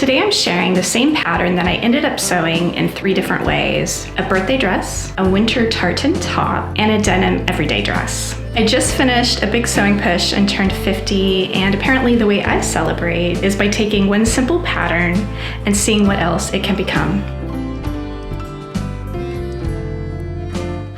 Today I'm sharing the same pattern that I ended up sewing in 3 different ways: a birthday dress, a winter tartan top, and a denim everyday dress. I just finished a big sewing push and turned 50, and apparently the way I celebrate is by taking one simple pattern and seeing what else it can become.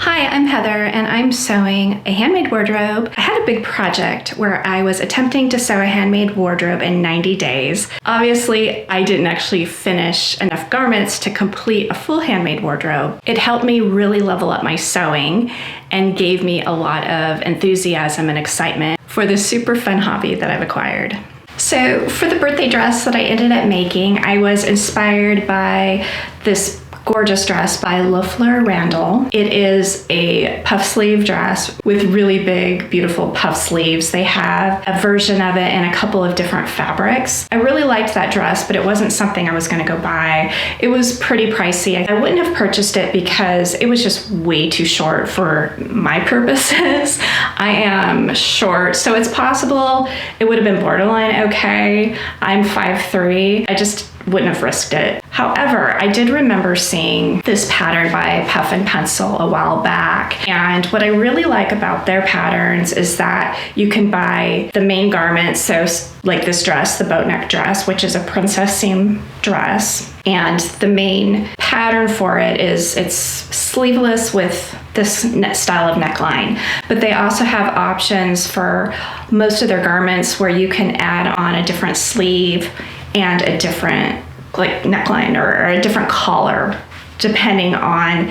Hi, I'm Heather, and I'm sewing a handmade wardrobe. I had a big project where I was attempting to sew a handmade wardrobe in 90 days. Obviously, I didn't actually finish enough garments to complete a full handmade wardrobe. It helped me really level up my sewing and gave me a lot of enthusiasm and excitement for this super fun hobby that I've acquired. So for the birthday dress that I ended up making, I was inspired by this gorgeous dress by Loeffler Randall. It is a puff sleeve dress with really big, beautiful puff sleeves. They have a version of it in a couple of different fabrics. I really liked that dress, but it wasn't something I was going to go buy. It was pretty pricey. I wouldn't have purchased it because it was just way too short for my purposes. I am short, so it's possible it would have been borderline okay. I'm 5'3". I just wouldn't have risked it. However, I did remember seeing this pattern by Puff and Pencil a while back, and what I really like about their patterns is that you can buy the main garments, so like this dress, the boatneck dress, which is a princess seam dress, and the main pattern for it is it's sleeveless with this style of neckline, but they also have options for most of their garments where you can add on a different sleeve and a different like neckline or a different collar depending on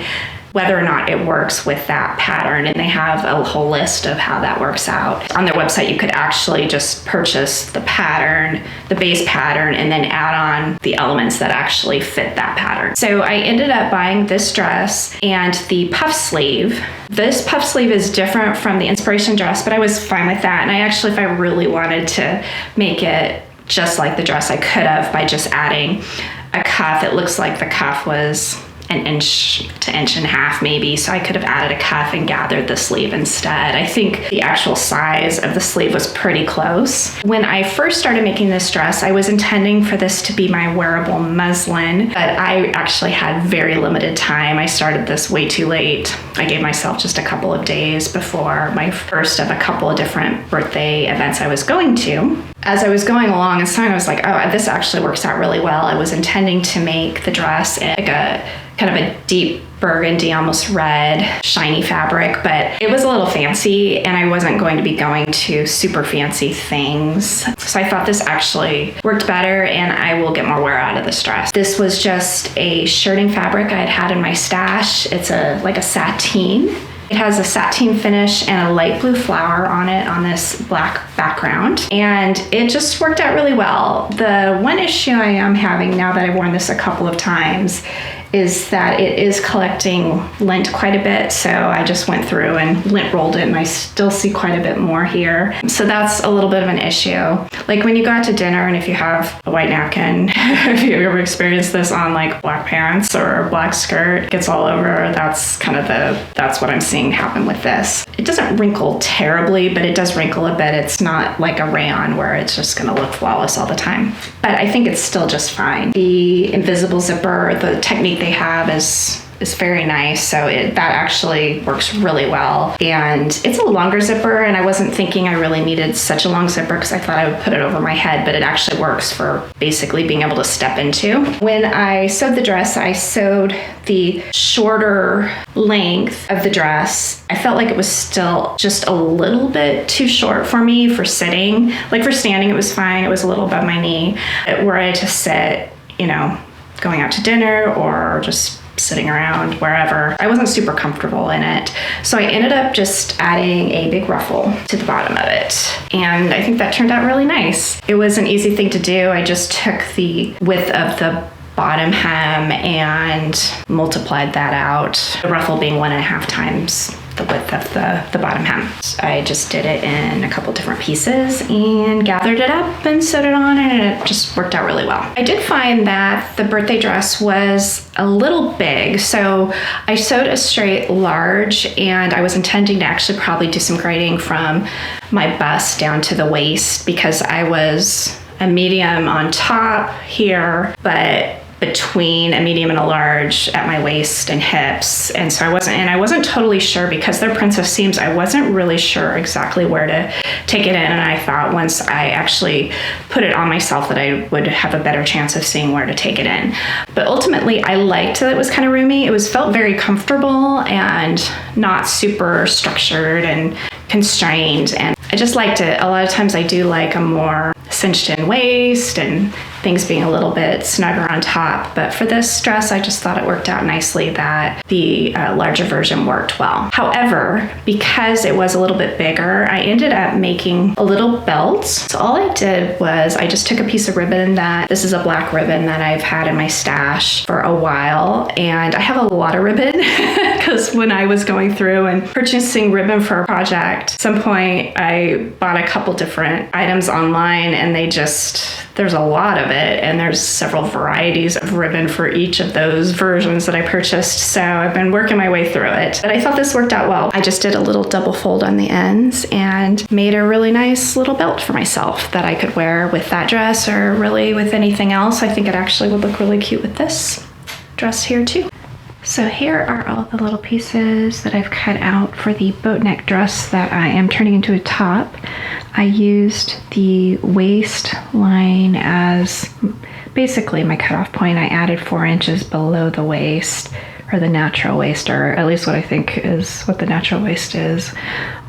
whether or not it works with that pattern, and they have a whole list of how that works out. On their website, you could actually just purchase the pattern, the base pattern, and then add on the elements that actually fit that pattern. So I ended up buying this dress and the puff sleeve. This puff sleeve is different from the inspiration dress, but I was fine with that. And I actually, if I really wanted to make it just like the dress, I could have by just adding a cuff. It looks like the cuff was an inch to inch and a half maybe, so I could have added a cuff and gathered the sleeve instead. I think the actual size of the sleeve was pretty close. When I first started making this dress, I was intending for this to be my wearable muslin, but I actually had very limited time. I started this way too late. I gave myself just a couple of days before my first of a couple of different birthday events I was going to. As I was going along and sewing, I was like, oh, this actually works out really well. I was intending to make the dress in like a kind of a deep burgundy, almost red, shiny fabric, but it was a little fancy and I wasn't going to be going to super fancy things. So I thought this actually worked better and I will get more wear out of this dress. This was just a shirting fabric I had in my stash. It's like a sateen. It has a sateen finish and a light blue flower on it on this black background, and it just worked out really well. The one issue I am having now that I've worn this a couple of times is that it is collecting lint quite a bit, so I just went through and lint rolled it, and I still see quite a bit more here. So that's a little bit of an issue. Like when you go out to dinner and if you have a white napkin, if you ever experienced this on like black pants or a black skirt, gets all over, that's what I'm seeing happen with this. It doesn't wrinkle terribly, but it does wrinkle a bit. It's not like a rayon where it's just gonna look flawless all the time. But I think it's still just fine. The invisible zipper, the technique they have is very nice, so that actually works really well. And it's a longer zipper, and I wasn't thinking I really needed such a long zipper because I thought I would put it over my head, but it actually works for basically being able to step into. When I sewed the dress, I sewed the shorter length of the dress. I felt like it was still just a little bit too short for me for sitting. Like for standing, it was fine. It was a little above my knee. Were I to sit, going out to dinner or just sitting around wherever, I wasn't super comfortable in it. So I ended up just adding a big ruffle to the bottom of it. And I think that turned out really nice. It was an easy thing to do. I just took the width of the bottom hem and multiplied that out, the ruffle being 1.5 times the width of the bottom hem. So I just did it in a couple different pieces and gathered it up and sewed it on, and it just worked out really well. I did find that the birthday dress was a little big, so I sewed a straight large, and I was intending to actually probably do some grading from my bust down to the waist because I was a medium on top here, but between a medium and a large at my waist and hips. And so I wasn't totally sure, because they're princess seams, I wasn't really sure exactly where to take it in. And I thought once I actually put it on myself that I would have a better chance of seeing where to take it in. But ultimately I liked that it was kind of roomy. It felt very comfortable and not super structured and constrained. And I just liked it. A lot of times I do like a more cinched in waist and things being a little bit snugger on top. But for this dress, I just thought it worked out nicely that the larger version worked well. However, because it was a little bit bigger, I ended up making a little belt. So all I did was I just took a piece of ribbon this is a black ribbon that I've had in my stash for a while. And I have a lot of ribbon because when I was going through and purchasing ribbon for a project, at some point I bought a couple different items online, and there's a lot of it, and there's several varieties of ribbon for each of those versions that I purchased. So I've been working my way through it, but I thought this worked out well. I just did a little double fold on the ends and made a really nice little belt for myself that I could wear with that dress, or really with anything else. I think it actually would look really cute with this dress here too. So here are all the little pieces that I've cut out for the boat neck dress that I am turning into a top. I used the waistline as basically my cutoff point. I added 4 inches below the waist, or the natural waist, or at least what I think is what the natural waist is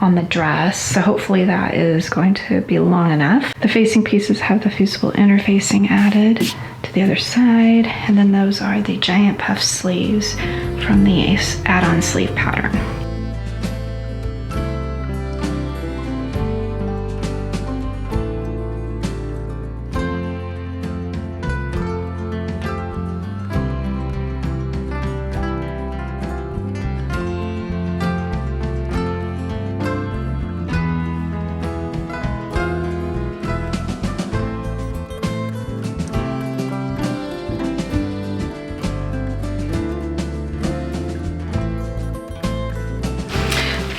on the dress. So hopefully that is going to be long enough. The facing pieces have the fusible interfacing added to the other side, and then those are the giant puff sleeves from the add-on sleeve pattern.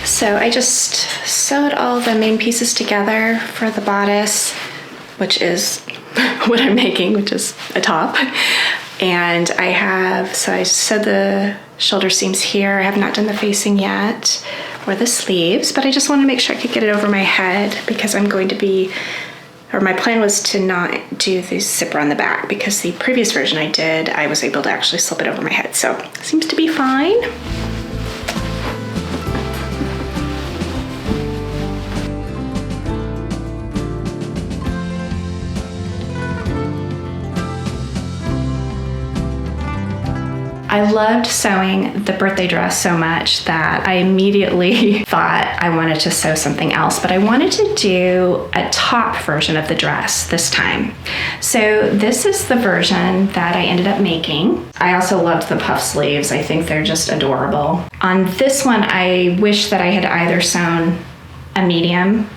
So I just sewed all the main pieces together for the bodice, which is what I'm making, which is a top. And so I sewed the shoulder seams here. I have not done the facing yet, or the sleeves, but I just wanted to make sure I could get it over my head, because my plan was to not do the zipper on the back, because the previous version I was able to actually slip it over my head. So it seems to be fine. I loved sewing the birthday dress so much that I immediately thought I wanted to sew something else, but I wanted to do a top version of the dress this time. So this is the version that I ended up making. I also loved the puff sleeves. I think they're just adorable. On this one, I wish that I had either sewn a medium,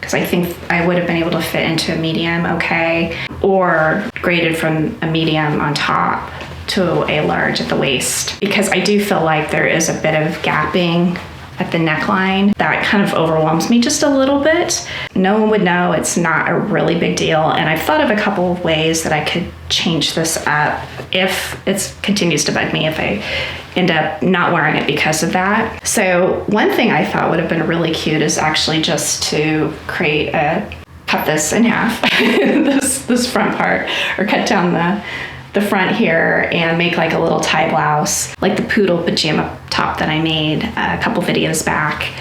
because I think I would have been able to fit into a medium okay, or graded from a medium on top to a large at the waist, because I do feel like there is a bit of gapping at the neckline that kind of overwhelms me just a little bit. No one would know, it's not a really big deal, and I've thought of a couple of ways that I could change this up if it continues to bug me, if I end up not wearing it because of that. So one thing I thought would have been really cute is actually just to cut this in half, this front part, or cut down the front here and make like a little tie blouse, like the poodle pajama top that I made a couple videos back.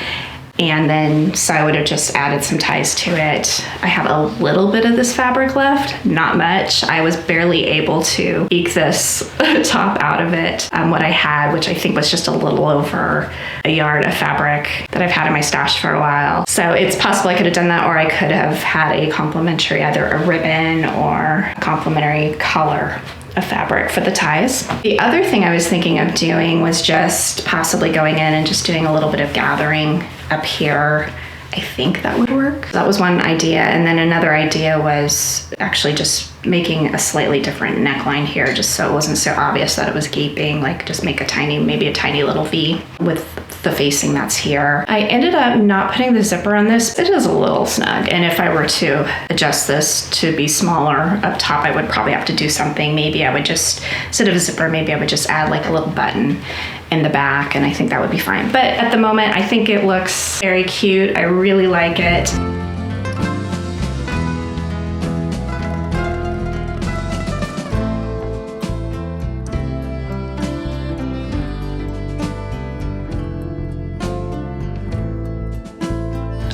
So I would have just added some ties to it. I have a little bit of this fabric left, not much. I was barely able to eke this top out of it. What I had, which I think was just a little over a yard of fabric that I've had in my stash for a while. So it's possible I could have done that, or I could have had a complimentary, either a ribbon or a complimentary color of fabric for the ties. The other thing I was thinking of doing was just possibly going in and just doing a little bit of gathering up here. I think that would work. That was one idea. And then another idea was actually just making a slightly different neckline here just so it wasn't so obvious that it was gaping, like just make maybe a tiny little V with the facing that's here. I ended up not putting the zipper on this. It is a little snug, and if I were to adjust this to be smaller up top, I would probably have to do something. Maybe I would just, instead of a zipper, maybe I would just add like a little button in the back, and I think that would be fine. But at the moment, I think it looks very cute. I really like it.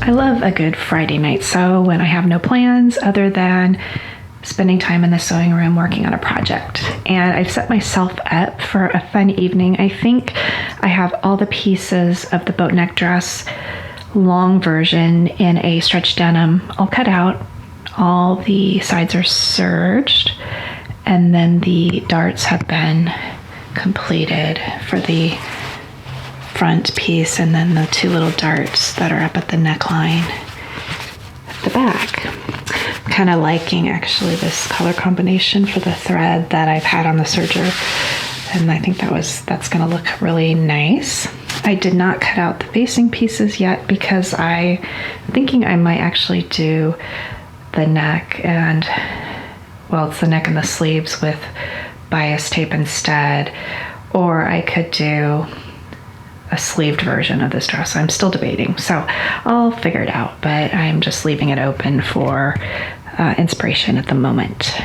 I love a good Friday night sew when I have no plans other than spending time in the sewing room working on a project. And I've set myself up for a fun evening. I think I have all the pieces of the boatneck dress long version in a stretch denim all cut out. All the sides are serged, and then the darts have been completed for the front piece, and then the two little darts that are up at the neckline at the back. I'm kind of liking actually this color combination for the thread that I've had on the serger, and I think that's gonna look really nice. I did not cut out the facing pieces yet because I'm thinking I might actually do the neck and, well, it's the neck and the sleeves with bias tape instead, or I could do a sleeved version of this dress. I'm still debating, so I'll figure it out, but I'm just leaving it open for inspiration at the moment.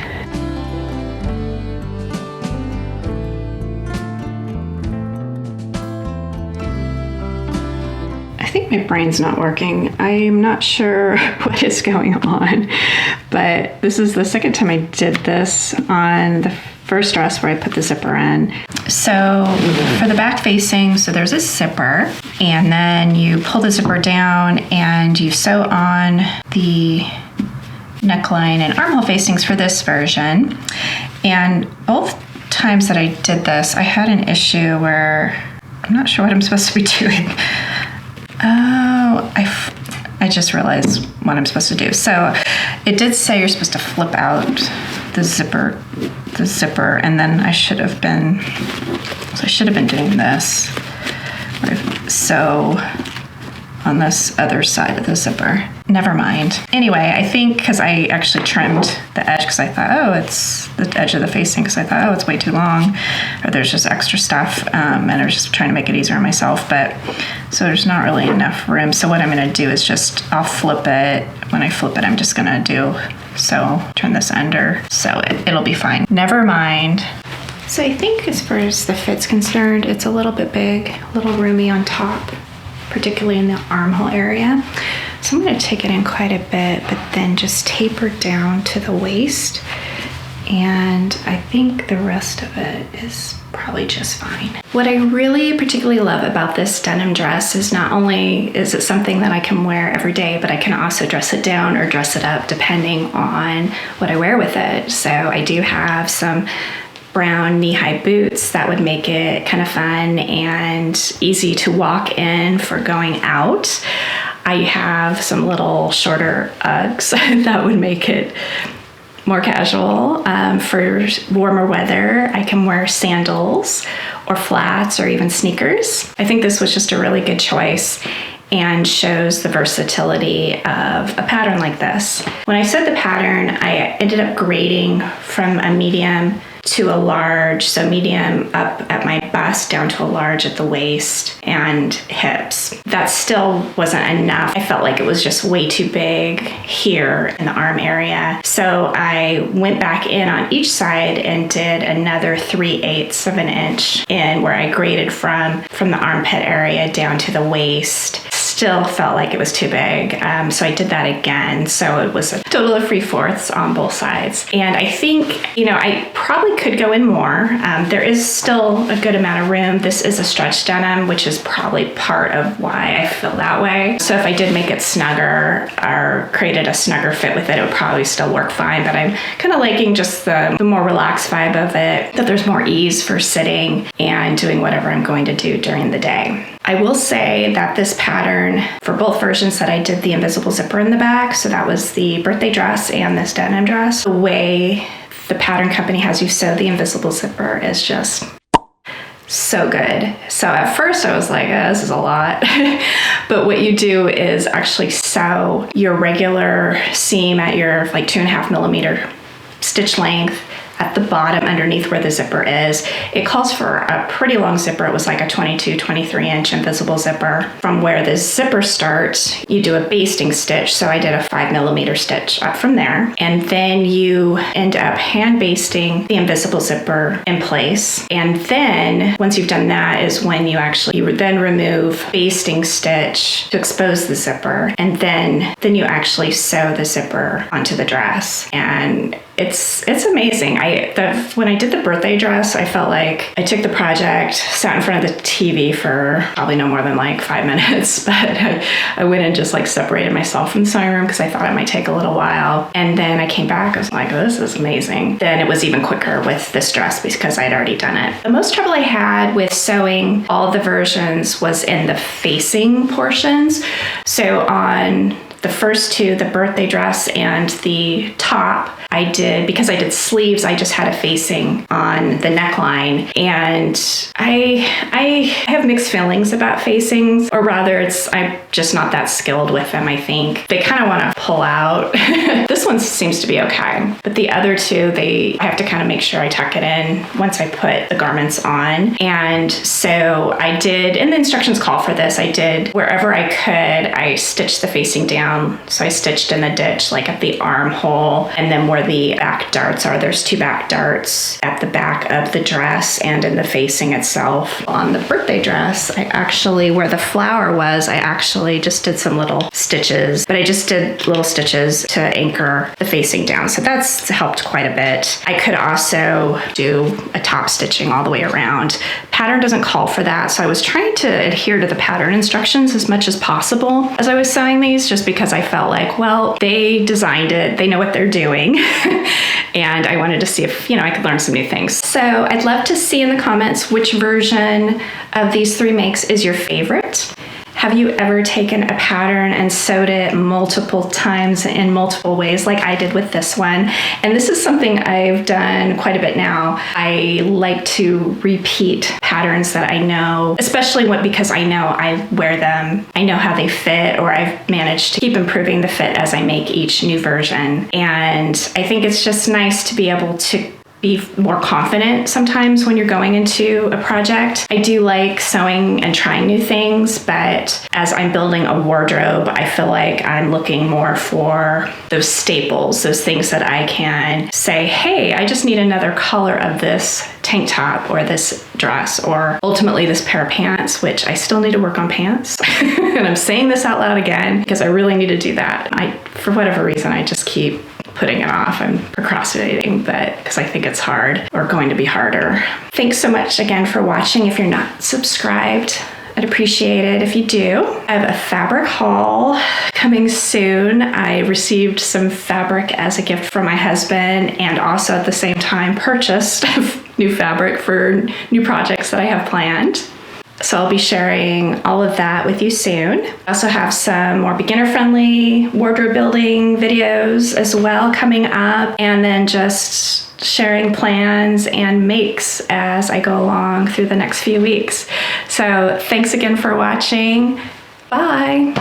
I think my brain's not working. I'm not sure what is going on, but this is the second time I did this on the first dress where I put the zipper in. So for the back facing, so there's a zipper, and then you pull the zipper down and you sew on the neckline and armhole facings for this version. And both times that I did this, I had an issue where I'm not sure what I'm supposed to be doing. Oh, I just realized what I'm supposed to do. So it did say you're supposed to flip out the zipper, and then I should have been doing this. So on this other side of the zipper. Never mind. Anyway, I think because I actually trimmed the edge because I thought, oh, it's the edge of the facing, because I thought, oh, it's way too long, or there's just extra stuff, and I was just trying to make it easier on myself, but so there's not really enough room. So what I'm going to do is I'll flip it. When I flip it, I'm just going to turn this under, so it'll be fine. Never mind. So I think as far as the fit's concerned, it's a little bit big, a little roomy on top, particularly in the armhole area. So I'm going to take it in quite a bit, but then just taper down to the waist. And I think the rest of it is probably just fine. What I really particularly love about this denim dress is not only is it something that I can wear every day, but I can also dress it down or dress it up depending on what I wear with it. So I do have some brown knee-high boots that would make it kind of fun and easy to walk in for going out. I have some little shorter Uggs that would make it more casual. For warmer weather, I can wear sandals or flats or even sneakers. I think this was just a really good choice and shows the versatility of a pattern like this. When I sewed the pattern, I ended up grading from a medium to a large, so medium up at my bust down to a large at the waist and hips. That still wasn't enough. I felt like it was just way too big here in the arm area. So I went back in on each side and did another 3/8 of an inch in where I graded from the armpit area down to the waist. Still felt like it was too big, so I did that again. So it was a total of 3/4 on both sides. And I think, I probably could go in more. There is still a good amount of room. This is a stretch denim, which is probably part of why I feel that way. So if I did make it snugger or created a snugger fit with it, it would probably still work fine. But I'm kind of liking just the more relaxed vibe of it, that there's more ease for sitting and doing whatever I'm going to do during the day. I will say that this pattern, for both versions that I did the invisible zipper in the back, so that was the birthday dress and this denim dress, the way the pattern company has you sew the invisible zipper is just so good. So at first I was like, oh, this is a lot. But what you do is actually sew your regular seam at your like 2.5 millimeter stitch length at the bottom underneath where the zipper is. It calls for a pretty long zipper. It was like a 22, 23 inch invisible zipper. From where the zipper starts, you do a basting stitch. So I did a 5 millimeter stitch up from there. And then you end up hand basting the invisible zipper in place. And then once you've done that is when you would then remove basting stitch to expose the zipper. And then you actually sew the zipper onto the dress. And it's amazing. When I did the birthday dress, I felt like I took the project, sat in front of the TV for probably no more than like 5 minutes, but I went and just like separated myself from the sewing room because I thought it might take a little while. And then I came back, I was like, oh, this is amazing. Then it was even quicker with this dress because I had already done it. The most trouble I had with sewing all the versions was in the facing portions. So on the first two, the birthday dress and the top, because I did sleeves, I just had a facing on the neckline. And I have mixed feelings about facings, or rather I'm just not that skilled with them, I think. They kind of want to pull out. This one seems to be okay. But the other two, I have to kind of make sure I tuck it in once I put the garments on. And so I did, and the instructions call for this, I did wherever I could, I stitched the facing down. So I stitched in the ditch, like at the armhole, and then where the back darts are, there's 2 back darts at the back of the dress and in the facing itself. On the birthday dress, where the flower was, I actually just did some little stitches, but I just did little stitches to anchor the facing down. So that's helped quite a bit. I could also do a top stitching all the way around. Pattern doesn't call for that, so I was trying to adhere to the pattern instructions as much as possible as I was sewing these, just because I felt like, well, they designed it, they know what they're doing, and I wanted to see if, I could learn some new things. So I'd love to see in the comments which version of these 3 makes is your favorite. Have you ever taken a pattern and sewed it multiple times in multiple ways like I did with this one? And this is something I've done quite a bit now. I like to repeat patterns that I know, especially because I know I wear them, I know how they fit, or I've managed to keep improving the fit as I make each new version. And I think it's just nice to be able to be more confident sometimes when you're going into a project. I do like sewing and trying new things, but as I'm building a wardrobe, I feel like I'm looking more for those staples, those things that I can say, hey, I just need another color of this tank top or this dress, or ultimately this pair of pants, which I still need to work on pants. And I'm saying this out loud again because I really need to do that. For whatever reason, I just keep putting it off. I'm procrastinating, but because I think it's hard or going to be harder. Thanks so much again for watching. If you're not subscribed, I'd appreciate it if you do. I have a fabric haul coming soon. I received some fabric as a gift from my husband, and also at the same time purchased new fabric for new projects that I have planned. So I'll be sharing all of that with you soon. I also have some more beginner-friendly wardrobe building videos as well coming up, and then just sharing plans and makes as I go along through the next few weeks. So thanks again for watching. Bye.